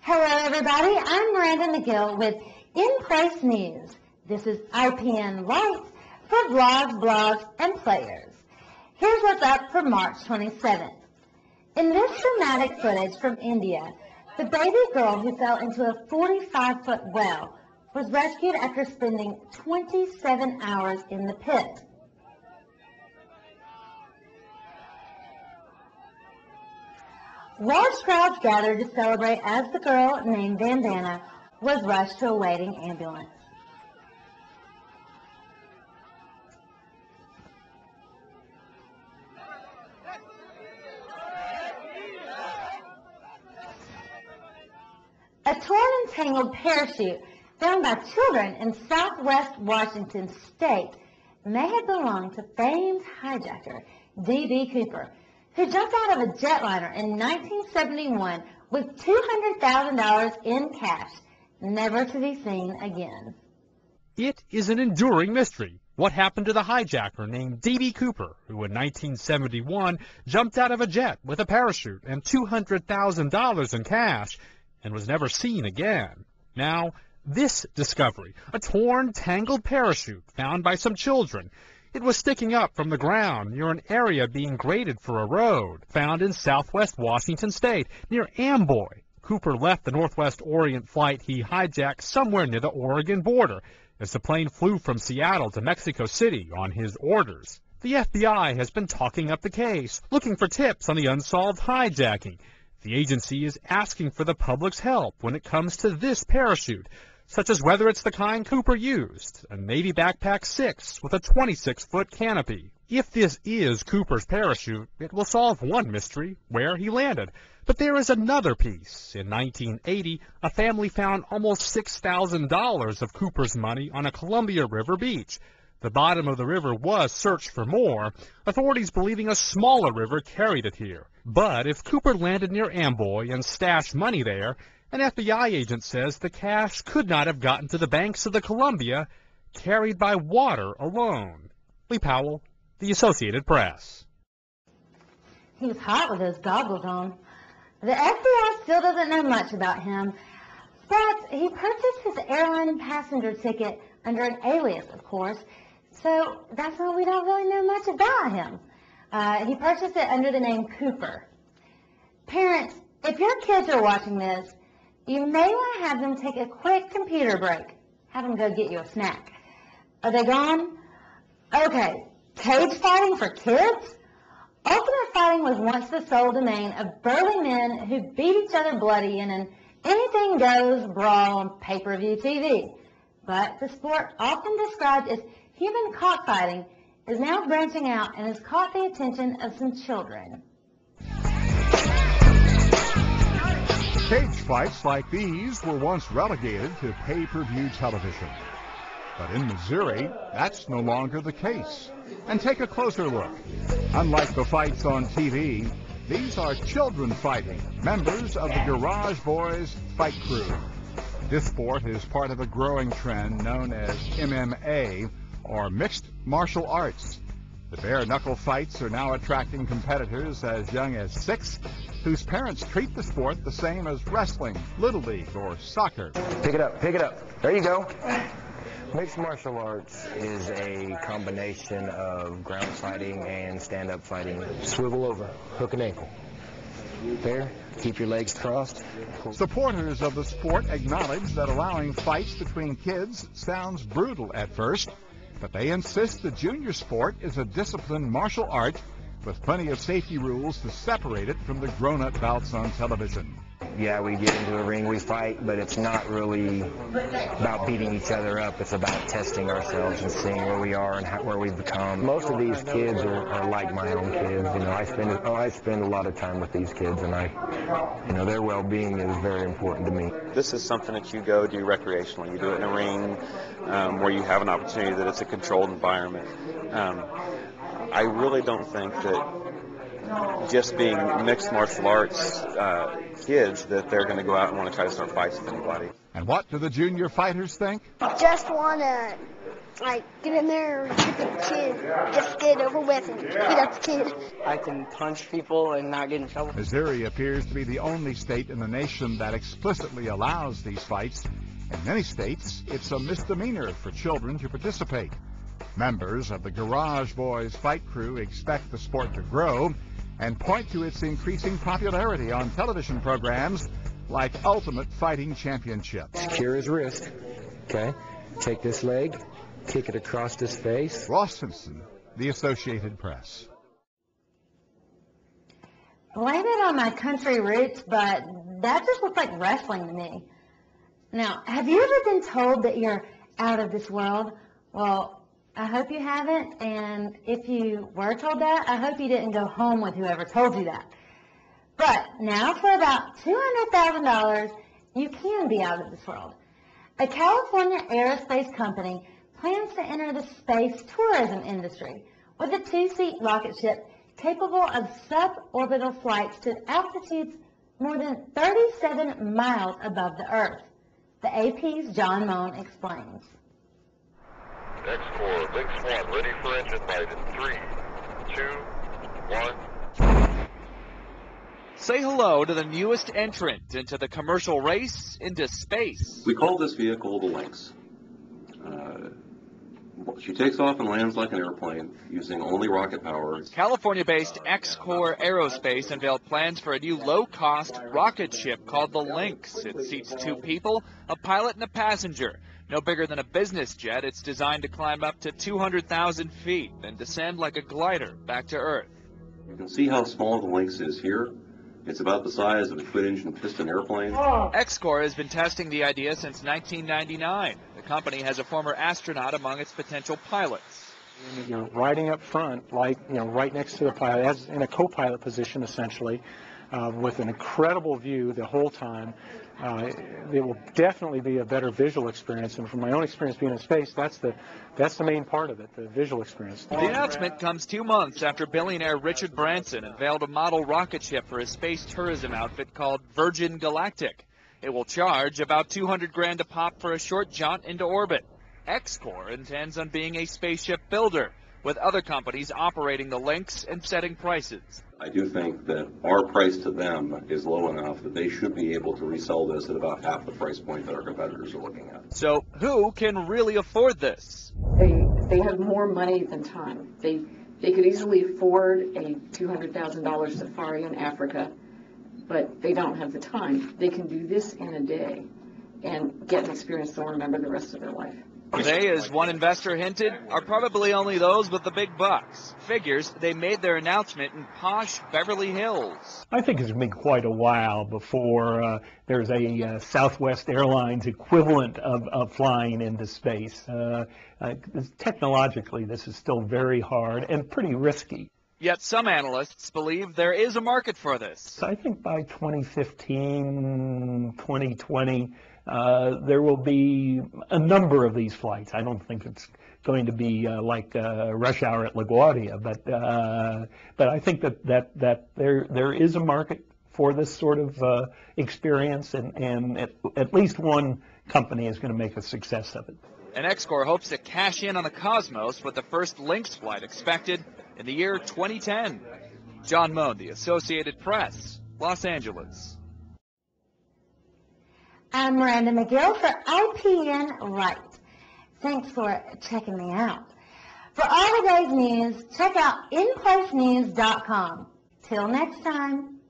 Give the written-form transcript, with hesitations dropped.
Hello everybody, I'm Miranda McGill with In Place News. This is IPN Lights for vlogs, blogs, and players. Here's what's up for March 27th. In this dramatic footage from India, the baby girl who fell into a 45-foot well was rescued after spending 27 hours in the pit. Large crowds gathered to celebrate as the girl named Vandana was rushed to a waiting ambulance. A torn and tangled parachute found by children in southwest Washington state may have belonged to famed hijacker D.B. Cooper, who jumped out of a jetliner in 1971 with $200,000 in cash, never to be seen again. It is an enduring mystery. What happened to the hijacker named D.B. Cooper, who in 1971 jumped out of a jet with a parachute and $200,000 in cash and was never seen again? Now, this discovery, a torn, tangled parachute found by some children. It was sticking up from the ground near an area being graded for a road, found in southwest Washington state, near Amboy. Cooper left the Northwest Orient flight he hijacked somewhere near the Oregon border as the plane flew from Seattle to Mexico City on his orders. The FBI has been talking up the case, looking for tips on the unsolved hijacking. The agency is asking for the public's help when it comes to this parachute, such as whether it's the kind Cooper used, a Navy Backpack 6 with a 26-foot canopy. If this is Cooper's parachute, it will solve one mystery, where he landed. But there is another piece. In 1980, a family found almost $6,000 of Cooper's money on a Columbia River beach. The bottom of the river was searched for more, authorities believing a smaller river carried it here. But if Cooper landed near Amboy and stashed money there, an FBI agent says the cash could not have gotten to the banks of the Columbia, carried by water alone. Lee Powell, The Associated Press. He was hot with those goggles on. The FBI still doesn't know much about him, but he purchased his airline passenger ticket under an alias, of course, so that's why we don't really know much about him. He purchased it under the name Cooper. Parents, if your kids are watching this, you may want to have them take a quick computer break. Have them go get you a snack. Are they gone? Okay, cage fighting for kids? Ultimate fighting was once the sole domain of burly men who beat each other bloody in an anything-goes brawl on pay-per-view TV. But the sport, often described as human cockfighting, is now branching out and has caught the attention of some children. Cage fights like these were once relegated to pay-per-view television. But in Missouri, that's no longer the case. And take a closer look. Unlike the fights on TV, these are children fighting, members of the Garage Boys fight crew. This sport is part of a growing trend known as MMA, or mixed martial arts. The bare-knuckle fights are now attracting competitors as young as 6, whose parents treat the sport the same as wrestling, little league, or soccer. Pick it up, pick it up. There you go. Mixed martial arts is a combination of ground fighting and stand-up fighting. Swivel over, hook and ankle. There, keep your legs crossed. Supporters of the sport acknowledge that allowing fights between kids sounds brutal at first, but they insist the junior sport is a disciplined martial art with plenty of safety rules to separate it from the grown-up bouts on television. Yeah, we get into a ring, we fight, but it's not really about beating each other up. It's about testing ourselves and seeing where we are and where we've become. Most of these kids are like my own kids. You know, I spend a lot of time with these kids, and their well-being is very important to me. This is something that you go do recreationally. You do it in a ring where you have an opportunity that it's a controlled environment. I really don't think that just being mixed martial arts kids that they're going to go out and want to try to start fights with anybody. And what do the junior fighters think? Just want to Like, get in there, get the kid, just get it over with and beat up the kid. I can punch people and not get in trouble. Missouri appears to be the only state in the nation that explicitly allows these fights. In many states, it's a misdemeanor for children to participate. Members of the Garage Boys fight crew expect the sport to grow and point to its increasing popularity on television programs like Ultimate Fighting Championship. Secure his wrist. Okay. Take this leg, kick it across his face. Ross Simpson, The Associated Press. Blame it on my country roots, but that just looks like wrestling to me. Now, have you ever been told that you're out of this world? Well, I hope you haven't, and if you were told that, I hope you didn't go home with whoever told you that. But now for about $200,000, you can be out of this world. A California aerospace company plans to enter the space tourism industry with a 2-seat rocket ship capable of suborbital flights to altitudes more than 37 miles above the Earth. The AP's John Moan explains. X-Corps, Link Swan, ready for engine light in 3, 2, 1. Say hello to the newest entrant into the commercial race into space. We call this vehicle the Lynx. She takes off and lands like an airplane using only rocket power. California-based X-Corps Aerospace unveiled plans for a new low-cost rocket ship called the Lynx. It seats 2 people, a pilot and a passenger. No bigger than a business jet, it's designed to climb up to 200,000 feet and descend like a glider back to Earth. You can see how small the Lynx is here. It's about the size of a twin-engine piston airplane. X-Corps has been testing the idea since 1999. The company has a former astronaut among its potential pilots. You're riding up front, like, right next to the pilot, as in a co-pilot position, essentially, with an incredible view the whole time. It will definitely be a better visual experience, and from my own experience being in space, that's the main part of it, the visual experience. The announcement comes 2 months after billionaire Richard Branson unveiled a model rocket ship for his space tourism outfit called Virgin Galactic. It will charge about $200,000 a pop for a short jaunt into orbit. X-Corps intends on being a spaceship builder, with other companies operating the Lynx and setting prices. I do think that our price to them is low enough that they should be able to resell this at about half the price point that our competitors are looking at. So who can really afford this? They have more money than time. They could easily afford a $200,000 safari in Africa, but they don't have the time. They can do this in a day and get an experience they'll remember the rest of their life. They, as one investor hinted, are probably only those with the big bucks. Figures they made their announcement in posh Beverly Hills. I think it's been quite a while before there's a Southwest Airlines equivalent of flying into space. Technologically, this is still very hard and pretty risky. Yet some analysts believe there is a market for this. I think by 2015, 2020, there will be a number of these flights. I don't think it's going to be like rush hour at LaGuardia, but I think that there is a market for this sort of experience, and at least one company is going to make a success of it. And X-Corps hopes to cash in on the cosmos with the first Lynx flight expected in the year 2010. John Moan, The Associated Press, Los Angeles. I'm Miranda McGill for IPN Right. Thanks for checking me out. For all the day's news, check out INPLACENEWS.com. Till next time.